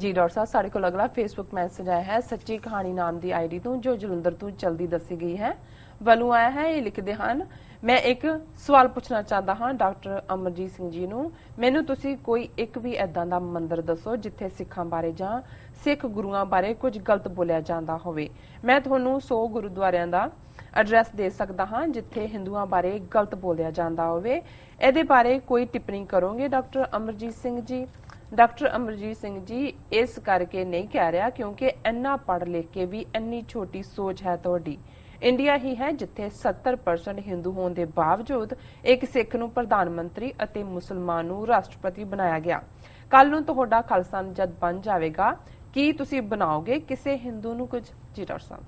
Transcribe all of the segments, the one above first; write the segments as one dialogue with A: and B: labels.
A: जी doctor साहब, साढ़े को अगला फेसबुक मैसेज आया है सच्ची कहानी नाम की आईडी तो, जो जलंधर तो चलती दसी गई है। वालों आया है, ये लिखते हैं, मैं एक सवाल पूछना चाहता हाँ डॉक्टर अमरजीत सिंह जी नूं, मैनू तुसी कोई एक भी इदां दा मंदिर दसो जिथे सिखां बारे जां सिख गुरुआं बारे कुछ गलत बोलिया जांदा होवे। मैं तुहानूं 100 गुरुद्वारियां दा एड्रैस दे सकदा हाँ जिथे हिंदुआं बारे गलत बोलिया जांदा होवे। इहदे बारे कोई टिप्पणी करोगे डॉक्टर अमरजीत सिंह जी? डॉक्टर अमरजीत सिंह जी इस करके नहीं कह रहा क्योंकि इन्ना पढ़ लिख के भी इन्नी छोटी सोच है तुहाडी। इंडिया ही है जिथे 70% हिंदू होने के बावजूद एक सिख नूं प्रधानमंत्री अते मुसलमान नूं राष्ट्रपति बनाया गया। कल नूं तुहाडा खालसा जद बन जाएगा की तुसी बनाओगे किसी हिंदू नूं कुछ? जी डॉक्टर साहब,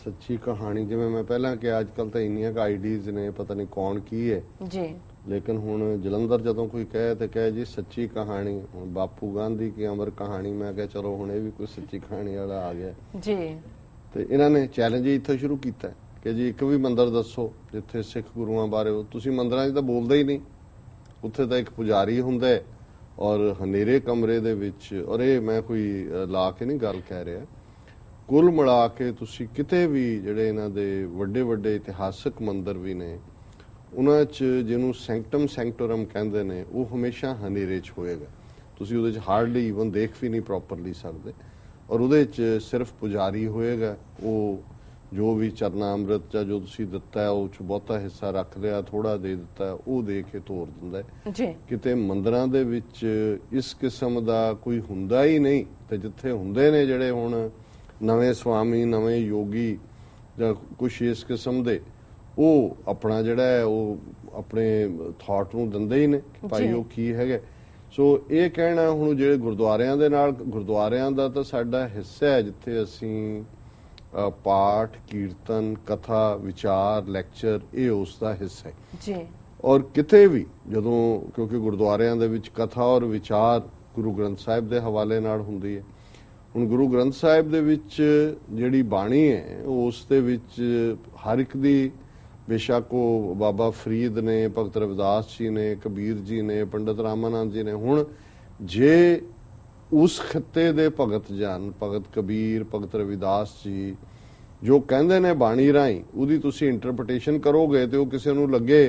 B: सच्ची कहानी जिवें मैं पहला कि अजकल तो इन्नियां आईडीज ने, पता नहीं कौन की है
A: जी,
B: लेकिन हुण जलंधर जदों कोई कहे तो कहे जी सच्ची कहानी। हुण बापू गांधी की अमर कहानी, मैं कहा चलो हुण ये भी कोई सच्ची कहानी वाला आ गया
A: जी।
B: तो इन्होंने चैलेंज इत्थों शुरू किया कि जी एक भी मंदिर दसो जिथे सिख गुरुआं बारे तुसीं मंदिरां 'च तां बोलदे ही नहीं, उत्थे तां एक पुजारी हुंदा है और हनेरे कमरे दे विच, और ये मैं कोई ला के नहीं गल कह रहा, कुल मिला के तुसीं किते भी जिहड़े इन्हां दे वड्डे वड्डे इतिहासक मंदिर भी ने उन्हां 'च जिहनूं सैंक्टम सैंक्टोरम कहंदे ने वो हमेशा हनेरे 'च होएगा। तुसीं उहदे 'च हार्डली ईवन देख भी नहीं प्रॉपरली सकदे और उहदे 'च सिर्फ पुजारी होएगा, वो जो भी चरनामृत ਜਾਂ जो तुसीं दिता है उस बहुता हिस्सा रख लिया, थोड़ा दे दिता है, वो दे के तोड़ दिंदा है
A: जी।
B: किते मंदिरां दे विच इस किस्म दा कोई हुंदा ही नहीं। ते जिथे हुंदे ने जिहड़े हुण नवें स्वामी नवें योगी जां कुछ इस किस्म दे, वो अपना जिहड़ा है वो अपने थॉट नूं दिंदे ही ने कि भाई वो की हैगे। सो ये कहना हुण ਜਿਹੜੇ ਗੁਰਦੁਆਰਿਆਂ ਦੇ ਨਾਲ, ਗੁਰਦੁਆਰਿਆਂ ਦਾ ਤਾਂ ਸਾਡਾ ਹਿੱਸਾ ਹੈ ਜਿੱਥੇ ਅਸੀਂ ਪਾਠ ਕੀਰਤਨ ਕਥਾ ਵਿਚਾਰ ਲੈਕਚਰ ਇਹ ਉਸ ਦਾ ਹਿੱਸਾ ਹੈ
A: ਜੀ।
B: ਔਰ ਕਿਤੇ ਵੀ ਜਦੋਂ ਕਿਉਂਕਿ ਗੁਰਦੁਆਰਿਆਂ ਦੇ ਵਿੱਚ ਕਥਾ ਔਰ ਵਿਚਾਰ ਗੁਰੂ ਗ੍ਰੰਥ ਸਾਹਿਬ ਦੇ ਹਵਾਲੇ ਨਾਲ ਹੁੰਦੀ ਹੈ। ਹੁਣ ਗੁਰੂ ਗ੍ਰੰਥ ਸਾਹਿਬ ਦੇ ਵਿੱਚ ਜਿਹੜੀ ਬਾਣੀ ਹੈ ਉਸ ਦੇ ਵਿੱਚ ਹਰ ਇੱਕ ਦੀ, बेशक वो बाबा फरीद ने, भगत रविदास जी ने, कबीर जी ने, पंडित रामानंद जी ने, हुण जे उस खिते दे भगत जन भगत कबीर भगत रविदास जी जो कहंदे ने बाणी राहीं उहदी तुसीं इंटरप्रिटेशन करोगे तो किसी नूं लगे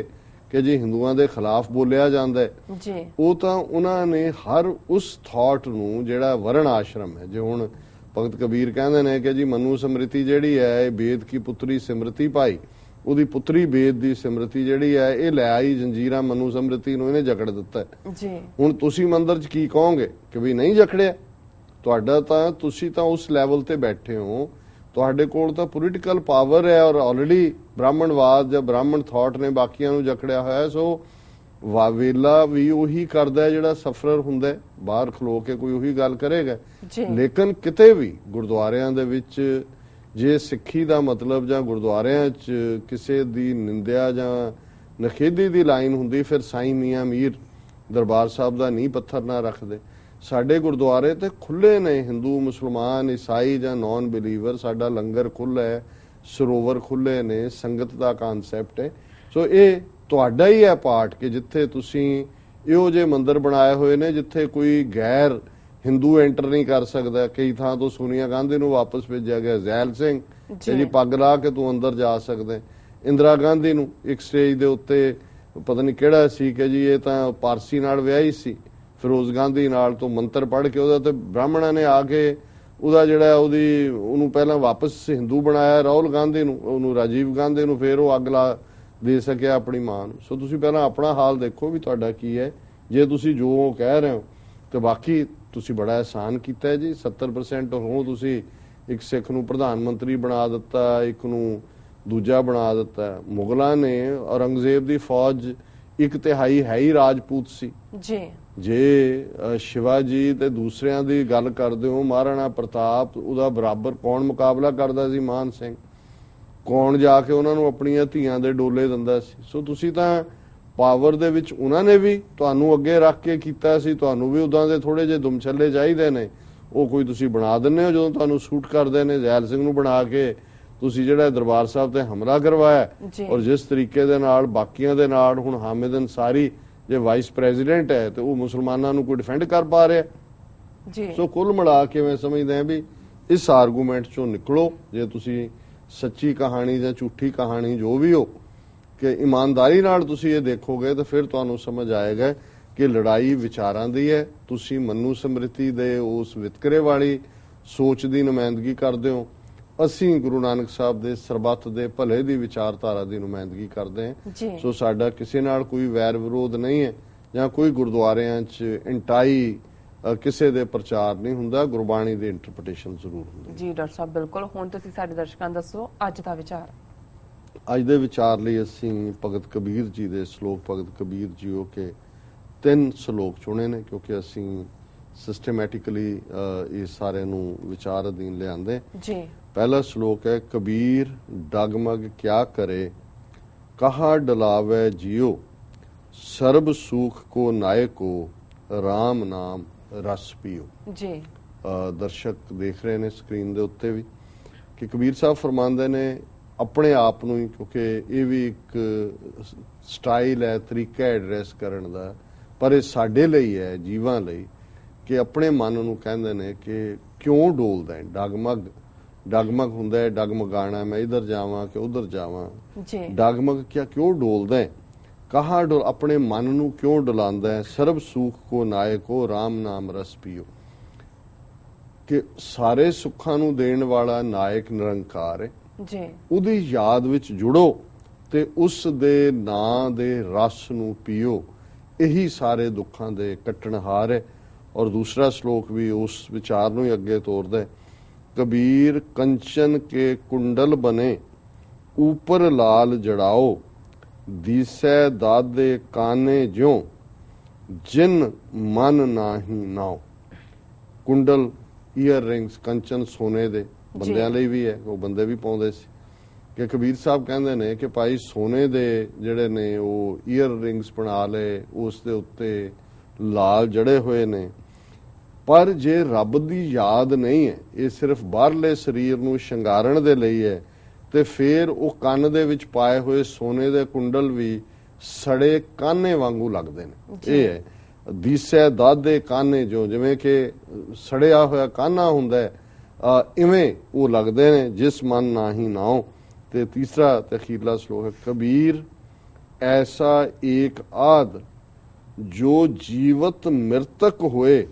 B: कि जी हिंदुआं दे खिलाफ बोलिया जांदा है जी, वो तां उन्हां ने हर उस थॉट नूं जिहड़ा वरण आश्रम है, जे हुण भगत कबीर कहंदे ने कि जी मनु समृति जिहड़ी है बेद की पुत्री सिमरती पाई, ਉਹਦੀ ਪੁੱਤਰੀ ਬੇਦ ਦੀ ਸਿਮਰਤੀ ਜਿਹੜੀ ਹੈ ਇਹ ਲੈ ਆਈ ਜੰਜੀਰਾਂ ਮਨੂ ਸਮ੍ਰਿਤੀ ਨੂੰ ਇਹਨੇ ਜਕੜ ਦਿੱਤਾ ਜੀ। ਹੁਣ ਤੁਸੀਂ ਮੰਦਰ 'ਚ ਕੀ ਕਹੋਗੇ ਕਿ ਵੀ ਨਹੀਂ ਜਕੜਿਆ? ਤੁਹਾਡਾ ਤਾਂ ਤੁਸੀਂ ਤਾਂ ਉਸ ਲੈਵਲ ਤੇ ਬੈਠੇ ਹੋ, ਤੁਹਾਡੇ ਕੋਲ ਤਾਂ ਪੋਲੀਟੀਕਲ ਪਾਵਰ ਹੈ ਔਰ ਆਲਰੇਡੀ ਬ੍ਰਾਹਮਣਵਾਦ ਜਾਂ ਬ੍ਰਾਹਮਣ ਥਾਟ ਨੇ ਬਾਕੀਆਂ ਨੂੰ ਜਕੜਿਆ ਹੋਇਆ। ਸੋ ਵਾਵੇਲਾ ਵੀ ਉਹੀ ਕਰਦਾ ਜਿਹੜਾ ਸਫਰਰ ਹੁੰਦਾ, ਬਾਹਰ ਖਲੋ ਕੇ ਕੋਈ ਉਹੀ ਗੱਲ ਕਰੇਗਾ। ਲੇਕਿਨ ਕਿਤੇ ਵੀ ਗੁਰਦੁਆਰਿਆਂ ਦੇ ਵਿੱਚ ਜੇ ਸਿੱਖੀ ਦਾ ਮਤਲਬ ਜਾਂ ਗੁਰਦੁਆਰਿਆਂ 'ਚ ਕਿਸੇ ਦੀ ਨਿੰਦਿਆ ਜਾਂ ਨਖੇਦੀ ਦੀ ਲਾਈਨ ਹੁੰਦੀ, ਫਿਰ ਸਾਈਂ ਮੀਆਂ ਮੀਰ ਦਰਬਾਰ ਸਾਹਿਬ ਦਾ ਨੀਂਹ ਪੱਥਰ ਨਾ ਰੱਖਦੇ। ਸਾਡੇ ਗੁਰਦੁਆਰੇ ਤੇ ਖੁੱਲੇ ਨੇ, ਹਿੰਦੂ ਮੁਸਲਮਾਨ ਈਸਾਈ ਜਾਂ ਨੌਨ ਬਿਲੀਵਰ, ਸਾਡਾ ਲੰਗਰ ਖੁੱਲ੍ਹਾ ਹੈ, ਸਰੋਵਰ ਖੁੱਲੇ ਨੇ, ਸੰਗਤ ਦਾ ਕਨਸੈਪਟ ਹੈ। ਸੋ ਇਹ ਤੁਹਾਡਾ ਹੀ ਹੈ ਪਾਰਟ ਕਿ ਜਿੱਥੇ ਤੁਸੀਂ ਇਹੋ ਜਿਹੇ ਮੰਦਿਰ ਬਣਾਏ ਹੋਏ ਨੇ ਜਿੱਥੇ ਕੋਈ ਗੈਰ हिंदू एंटर नहीं कर सकता। कई थां तो सोनिया गांधी नूं वापस भेजा गया, जैल सिंह जी पग ला के तू अंदर जा सकते, इंदिरा गांधी नूं एक स्टेज दे उत्ते पता नहीं किहड़ा सी कि जी ये तां पारसी नाल विआही सी, फिरोज गांधी नाल तो मंत्र पढ़ के उहदा ते ब्राह्मणां ने आके उहदा जिहड़ा उहदी उहनूं पहलां वापस हिंदू बनाया, राहुल गांधी नूं, उहनूं राजीव गांधी नूं, फिर वो अग ला दे सकिया अपनी मां नूं। सो तुसीं पहलां अपना हाल देखो भी तुहाडा की है। जे तुसीं जो कह रहे हो तो बाकी ਤੁਸੀਂ ਬੜਾ ਆਸਾਨ ਕੀਤਾ ਹੈ ਜੀ। 70% ਹੋ ਤੁਸੀਂ ਇੱਕ ਸਿੱਖ ਨੂੰ ਪ੍ਰਧਾਨ ਮੰਤਰੀ ਬਣਾ ਦਿੱਤਾ, ਇੱਕ ਨੂੰ ਦੂਜਾ ਬਣਾ ਦਿੱਤਾ। ਮੁਗਲਾਂ ਨੇ ਔਰੰਗਜ਼ੇਬ ਦੀ ਫੌਜ 1/3 ਹੈ ਹੀ ਰਾਜਪੂਤ ਸੀ ਜੀ। ਜੇ ਸ਼ਿਵਾਜੀ ਤੇ ਦੂਸਰਿਆਂ ਦੀ ਗੱਲ ਕਰਦੇ ਹੋ, ਮਹਾਰਾਣਾ ਪ੍ਰਤਾਪ ਉਹਦਾ ਬਰਾਬਰ ਕੌਣ ਮੁਕਾਬਲਾ ਕਰਦਾ ਸੀ? ਮਾਨ ਸਿੰਘ। ਕੌਣ ਜਾ ਕੇ ਉਹਨਾਂ ਨੂੰ ਆਪਣੀਆਂ ਧੀਆਂ ਦੇ ਡੋਲੇ ਦਿੰਦਾ ਸੀ? ਸੋ ਤੁਸੀਂ ਤਾਂ ਪਾਵਰ ਦੇ ਵਿੱਚ ਉਹਨਾਂ ਨੇ ਵੀ ਤੁਹਾਨੂੰ ਅੱਗੇ ਰੱਖ ਕੇ ਕੀਤਾ ਸੀ, ਤੁਹਾਨੂੰ ਵੀ ਉਦਾਂ ਦੇ ਥੋੜੇ ਜਿਹੇ ਦੁਮਛੱਲੇ ਚਾਹੀਦੇ ਨੇ, ਉਹ ਕੋਈ ਤੁਸੀਂ ਬਣਾ ਦਿੰਦੇ ਹੋ ਜਦੋਂ ਤੁਹਾਨੂੰ ਸੂਟ ਕਰਦੇ ਨੇ। ਜੈਲ ਸਿੰਘ ਨੂੰ ਬਣਾ ਕੇ ਤੁਸੀਂ ਜਿਹੜਾ ਦਰਬਾਰ ਸਾਹਿਬ ਤੇ ਹਮਲਾ ਕਰਵਾਇਆ ਔਰ ਜਿਸ ਤਰੀਕੇ ਦੇ ਨਾਲ ਬਾਕੀਆਂ ਦੇ ਨਾਲ ਹੁਣ ਹਾਮਿਦ ਅੰਸਾਰੀ ਜੇ ਵਾਈਸ ਪ੍ਰੈਜ਼ੀਡੈਂਟ ਹੈ ਤੇ ਉਹ ਮੁਸਲਮਾਨਾਂ ਨੂੰ ਕੋਈ ਡਿਫੈਂਡ ਕਰ ਪਾ ਰਿਹਾ?
A: ਜੀ
B: ਸੋ ਕੁੱਲ ਮਿਲਾ ਕੇ ਮੈਂ ਸਮਝਦਾ ਹਾਂ ਵੀ ਇਸ ਆਰਗੂਮੈਂਟ ਚੋਂ ਨਿਕਲੋ। ਜੇ ਤੁਸੀਂ ਸੱਚੀ ਕਹਾਣੀ ਜਾਂ ਝੂਠੀ ਕਹਾਣੀ ਜੋ ਵੀ ਹੋ, ਕਿ ਇਮਾਨਦਾਰੀ ਨਾਲ ਤੁਸੀਂ ਇਹ ਦੇਖੋਗੇ ਤਾਂ ਫਿਰ ਤੁਹਾਨੂੰ ਸਮਝ ਆਏਗਾ ਕਿ ਲੜਾਈ ਵਿਚਾਰਾਂ ਦੀ ਹੈ। ਤੁਸੀਂ ਮਨੂ ਸਮ੍ਰਿਤੀ ਦੇ ਉਸ ਵਿਤਕਰੇ ਵਾਲੀ ਸੋਚ ਦੀ ਨੁਮਾਇੰਦਗੀ ਕਰਦੇ ਹੋ, ਅਸੀਂ ਗੁਰੂ ਨਾਨਕ ਸਾਹਿਬ ਦੇ ਸਰਬੱਤ ਦੇ ਭਲੇ ਦੀ ਵਿਚਾਰਧਾਰਾ ਦੀ ਨੁਮਾਇੰਦਗੀ ਕਰਦੇ ਹਾਂ। ਸੋ ਸਾਡਾ ਕਿਸੇ ਨਾਲ ਕੋਈ ਵੈਰ ਵਿਰੋਧ ਨਹੀਂ ਹੈ, ਜਾਂ ਕੋਈ ਗੁਰਦੁਆਰਿਆਂ 'ਚ ਇੰਟਾਈ ਕਿਸੇ ਦੇ ਪ੍ਰਚਾਰ ਨਹੀਂ ਹੁੰਦਾ, ਗੁਰਬਾਣੀ ਦੀ ਇੰਟਰਪ੍ਰੀਟੇਸ਼ਨ ਜ਼ਰੂਰ ਹੁੰਦੀ।
A: ਜੀ ਡਾਕਟਰ ਸਾਹਿਬ, ਬਿਲਕੁਲ। ਹੁਣ ਤੁਸੀਂ ਸਾਡੇ ਦਰਸ਼ਕਾਂ ਨੂੰ ਦੱਸੋ ਅੱਜ ਦਾ ਵਿਚਾਰ।
B: ਅੱਜ ਦੇ ਵਿਚਾਰ ਲਈ ਅਸੀਂ ਭਗਤ ਕਬੀਰ ਜੀ ਦੇ ਸ਼ਲੋਕ, ਭਗਤ ਕਬੀਰ ਜੀ ਹੋ ਕੇ 3 ਸ਼ਲੋਕ ਚੁਣੇ ਨੇ, ਕਿਉਂਕਿ ਅਸੀਂ ਸਿਸਟਮੈਟਿਕਲੀ ਇਹ ਸਾਰੇ ਨੂੰ ਵਿਚਾਰ ਅਧੀਨ ਲਿਆਂਦੇ।
A: ਜੀ
B: ਪਹਿਲਾ ਸ਼ਲੋਕ ਹੈ, ਕਬੀਰ ਡਗਮਗ ਕਿਆ ਕਰੇ, ਕਹਾ ਡਲਾਵੇ ਜਿਉ, ਸਰਬ ਸੁਖ ਕੋ ਨਾਇਕੋ, ਰਾਮ ਨਾਮ ਰਸ ਪੀਓ।
A: ਜੀ
B: ਦਰਸ਼ਕ ਦੇਖ ਰਹੇ ਨੇ ਸਕਰੀਨ ਦੇ ਉੱਤੇ ਵੀ ਕਿ ਕਬੀਰ ਸਾਹਿਬ ਫਰਮਾਉਂਦੇ ਨੇ ਆਪਣੇ ਆਪ ਨੂੰ ਹੀ, ਕਿਉਂਕਿ ਇਹ ਵੀ ਇੱਕ ਸਟਾਈਲ ਹੈ, ਤਰੀਕਾ ਐਡਰੈਸ ਕਰਨ ਦਾ, ਪਰ ਇਹ ਸਾਡੇ ਲਈ ਹੈ, ਜੀਵਾਂ ਲਈ, ਕਿ ਆਪਣੇ ਮਨ ਨੂੰ ਕਹਿੰਦੇ ਨੇ ਕਿ ਕਿਉਂ ਡੋਲਦਾ ਹੈ। ਡਗਮਗ ਹੁੰਦਾ ਹੈ, ਡਗਮਗਾਣਾ, ਮੈਂ ਇਧਰ ਜਾਵਾਂ ਕਿ ਉਧਰ ਜਾਵਾਂ।
A: ਜੀ
B: ਡਗਮਗ ਕਿਉਂ ਡੋਲਦਾ ਹੈ, ਕਹਾ ਡੋਲ, ਆਪਣੇ ਮਨ ਨੂੰ ਕਿਉਂ ਡੁਲਾਉਂਦਾ ਹੈ। ਸਰਬ ਸੁਖ ਕੋ ਨਾਇਕੋ, ਰਾਮ ਨਾਮ ਰਸ ਪੀਓ, ਕਿ ਸਾਰੇ ਸੁੱਖਾਂ ਨੂੰ ਦੇਣ ਵਾਲਾ ਨਾਇਕ ਨਿਰੰਕਾਰ ਹੈ।
A: ਜੀ
B: ਉਹਦੀ ਯਾਦ ਵਿੱਚ ਜੁੜੋ ਤੇ ਉਸ ਦੇ ਨਾਂ ਦੇ ਰਸ ਨੂੰ ਪੀਓ, ਇਹੀ ਸਾਰੇ ਦੁੱਖਾਂ ਦੇ ਕੱਟਣਹਾਰ ਹੈ। ਔਰ ਦੂਸਰਾ ਸ਼ਲੋਕ ਵੀ ਉਸ ਵਿਚਾਰ ਨੂੰ ਹੀ ਅੱਗੇ ਤੋਰਦਾ ਹੈ, ਕਬੀਰ ਕੰਚਨ ਕੇ ਕੁੰਡਲ ਬਨੇ, ਊਪਰ ਲਾਲ ਜੜਾਓ, ਦੀਸੈ ਦਾਦੇ ਕਾਨੇ ਜਿਉ, ਜਿਨ ਮਨ ਨਾਹੀ ਨਾਓ। ਕੁੰਡਲ ਈਅਰ ਰਿੰਗਸ, ਕੰਚਨ ਸੋਨੇ ਦੇ, ਬੰਦਿਆਂ ਲਈ ਵੀ ਹੈ, ਉਹ ਬੰਦੇ ਵੀ ਪਾਉਂਦੇ ਸੀ। ਕਿ ਕਬੀਰ ਸਾਹਿਬ ਕਹਿੰਦੇ ਨੇ ਕਿ ਭਾਈ ਸੋਨੇ ਦੇ ਜਿਹੜੇ ਨੇ ਉਹ ਈਅਰ ਰਿੰਗਸ ਬਣਾ ਲਏ, ਉਸ ਦੇ ਉੱਤੇ ਲਾਲ ਜੜੇ ਹੋਏ ਨੇ, ਪਰ ਜੇ ਰੱਬ ਦੀ ਯਾਦ ਨਹੀਂ ਹੈ, ਇਹ ਸਿਰਫ ਬਾਹਰਲੇ ਸਰੀਰ ਨੂੰ ਸ਼ਿੰਗਾਰਨ ਦੇ ਲਈ ਹੈ, ਤੇ ਫਿਰ ਉਹ ਕੰਨ ਦੇ ਵਿੱਚ ਪਾਏ ਹੋਏ ਸੋਨੇ ਦੇ ਕੁੰਡਲ ਵੀ ਸੜੇ ਕਾਨੇ ਵਾਂਗੂ ਲੱਗਦੇ ਨੇ। ਇਹ ਹੈ ਦੀਸੈ ਦਾਦੇ ਕਾਨੇ ਜੋ, ਜਿਵੇਂ ਕਿ ਸੜਿਆ ਹੋਇਆ ਕਾਨਾ ਹੁੰਦਾ ਹੈ, ਇਵੇਂ ਉਹ ਲੱਗਦੇ ਨੇ, ਜਿਸ ਮਨ ਨਾਹੀ ਨਾਉ। ਤੇ ਤੀਸਰਾ ਤੇ ਅਖੀਰਲਾ ਸ਼ਲੋਕ ਹੈ, ਕਬੀਰ ਐਸਾ ਏਕ ਆਦ, ਜੋ ਜੀਵਤ ਮ੍ਰਿਤਕ ਹੋਏ,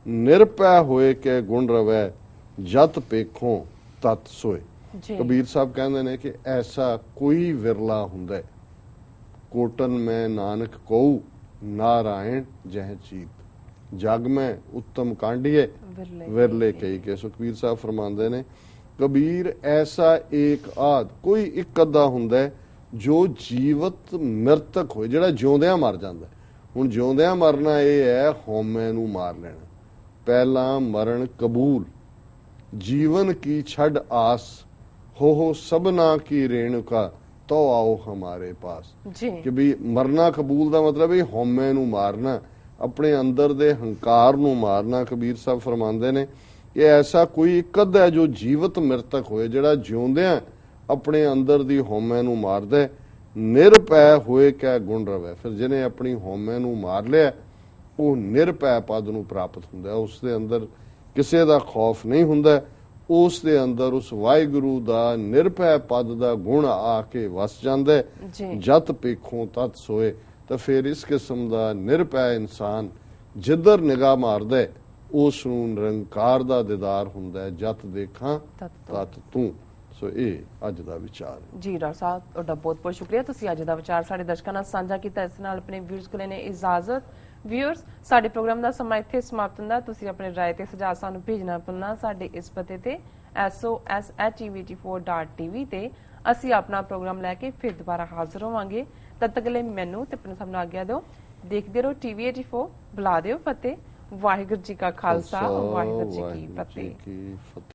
B: ਨਿਰਪੈ ਹੋਏ ਕੇ ਗੁਣ ਰਵੈ, ਜਤ ਪੇਖੋਂ ਤਤ ਸੋਏ। ਕਬੀਰ ਸਾਹਿਬ ਕਹਿੰਦੇ ਨੇ ਕਿ ਐਸਾ ਕੋਈ ਵਿਰਲਾ ਹੁੰਦਾ ਹੈ, ਕੋਟਨ ਮੈਂ ਨਾਨਕ ਕਹੂ, ਨਾਰਾਇਣ ਜਹ ਚੀਤ, ਜਗ ਮੈਂ ਉੱਤਮ ਕਾਂਡੀਏ, ਵਿਰਲੇ ਕਈ ਕੇ। ਸੋ ਕਬੀਰ ਸਾਹਿਬ ਫਰਮਾਉਂਦੇ ਨੇ, ਕਬੀਰ ਐਸਾ ਏਕ ਆਦ, ਕੋਈ ਇੱਕ ਅੱਧਾ ਹੁੰਦਾ ਹੈ ਜੋ ਜੀਵਤ ਮ੍ਰਿਤਕ ਹੋਏ, ਜਿਹੜਾ ਜਿਉਂਦਿਆਂ ਮਰ ਜਾਂਦਾ। ਹੁਣ ਜਿਉਂਦਿਆਂ ਮਰਨਾ ਇਹ ਹੈ ਹਉਮੈ ਨੂੰ ਮਾਰ ਲੈਣਾ, ਪਹਿਲਾਂ ਮਰਨ ਕਬੂਲ, ਜੀਵਨ ਕੀ ਛੱਡ ਆਸ, ਹੋ ਸਭਨਾ ਕੀ ਰੇਣੁਕਾ, ਤੋ ਆਓ ਹਮਾਰੇ ਪਾਸ। ਕਿ ਵੀ ਮਰਨਾ ਕਬੂਲ ਦਾ ਮਤਲਬ ਇਹ ਹਉਮੈ ਨੂੰ ਮਾਰਨਾ, ਆਪਣੇ ਅੰਦਰ ਦੇ ਹੰਕਾਰ ਨੂੰ ਮਾਰਨਾ। ਕਬੀਰ ਸਾਹਿਬ ਫਰਮਾਉਂਦੇ ਨੇ ਕਿ ਐਸਾ ਕੋਈ ਇੱਕ ਅੱਧਾ ਜੋ ਜੀਵਤ ਮ੍ਰਿਤਕ ਹੋਏ, ਜਿਹੜਾ ਜਿਉਂਦਿਆਂ ਆਪਣੇ ਅੰਦਰ ਦੀ ਹਉਮੈ ਨੂੰ ਮਾਰਦਾ, ਨਿਰਭੈ ਹੋਏ ਕਿਆ ਗੁਣ ਰਵੈ। ਫਿਰ ਜਿਹਨੇ ਆਪਣੀ ਹਉਮੈ ਨੂੰ ਮਾਰ ਲਿਆ, ਉਹ ਨਿਰਭੈ ਪਦ ਨੂੰ ਪ੍ਰਾਪਤ ਹੁੰਦਾ, ਉਸ ਦੇ ਅੰਦਰ ਕਿਸੇ ਦਾ ਖੌਫ ਨਹੀਂ ਹੁੰਦਾ, ਉਸ ਦੇ ਅੰਦਰ ਉਸ ਵਾਹਿਗੁਰੂ ਦਾ ਨਿਰਭੈ ਪਦ ਦਾ ਗੁਣ ਆ ਕੇ ਵਸ ਜਾਂਦਾ। ਜਤ ਪੇਖੋਂ ਤਤ ਸੋਏ। ਤਾਂ ਫਿਰ ਇਸ ਕਿਸਮ ਦਾ ਨਿਰਭੈ ਇਨਸਾਨ ਜਿੱਧਰ ਨਿਗਾਹ ਮਾਰਦਾ, ਉਸ ਨੂੰ ਨਿਰੰਕਾਰ ਦਾ ਦੀਦਾਰ ਹੁੰਦਾ। ਜਤ ਦੇਖਾਂ ਤਤ ਤੂੰ। ਸੋ ਇਹ ਅੱਜ ਦਾ ਵਿਚਾਰ
A: ਜੀ। ਡਾਕਟਰ ਸਾਹਿਬ ਤੁਹਾਡਾ ਬਹੁਤ ਬਹੁਤ ਸ਼ੁਕਰੀਆ, ਤੁਸੀਂ ਅੱਜ ਦਾ ਵਿਚਾਰ ਸਾਡੇ ਦਰਸ਼ਕਾਂ ਨਾਲ ਸਾਂਝਾ ਕੀਤਾ। ਇਸ ਨਾਲ ਆਪਣੇ ਵਿਊਅਰਸ ਕੋਲ ਨੇ ਇਜਾਜ਼ਤ। ਵਿਊਅਰਸ, ਸਾਡੇ ਪ੍ਰੋਗਰਾਮ ਦਾ ਸਮਾਂ ਇੱਥੇ ਸਮਾਪਤ ਹੁੰਦਾ। ਤੁਸੀਂ ਆਪਣੇ ਰਾਏ ਤੇ ਸੁਝਾਅ ਸਾਨੂੰ ਭੇਜਣਾ ਭੁੱਲਣਾ ਸਾਡੇ ਇਸ ਪਤੇ ਤੇ sos@tvt4.tv ਤੇ। ਅਸੀਂ ਆਪਣਾ ਪ੍ਰੋਗਰਾਮ ਲੈ ਕੇ ਫਿਰ ਦੁਬਾਰਾ ਹਾਜ਼ਰ ਹੋਵਾਂਗੇ। ਤਦ ਤੱਕ ਲਈ ਮੈਨੂੰ ਤੇ ਆਪਣੇ ਸਭ ਨੂੰ ਆਗਿਆ ਦਿਓ। ਦੇਖਦੇ ਰਹੋ TV84, ਬੁਲਾ ਦਿਓ ਫਤਿਹ। ਵਾਹਿਗੁਰੂ ਜੀ ਕਾ ਖਾਲਸਾ, ਵਾਹਿਗੁਰੂ ਜੀ ਕੀ ਫਤਿਹ।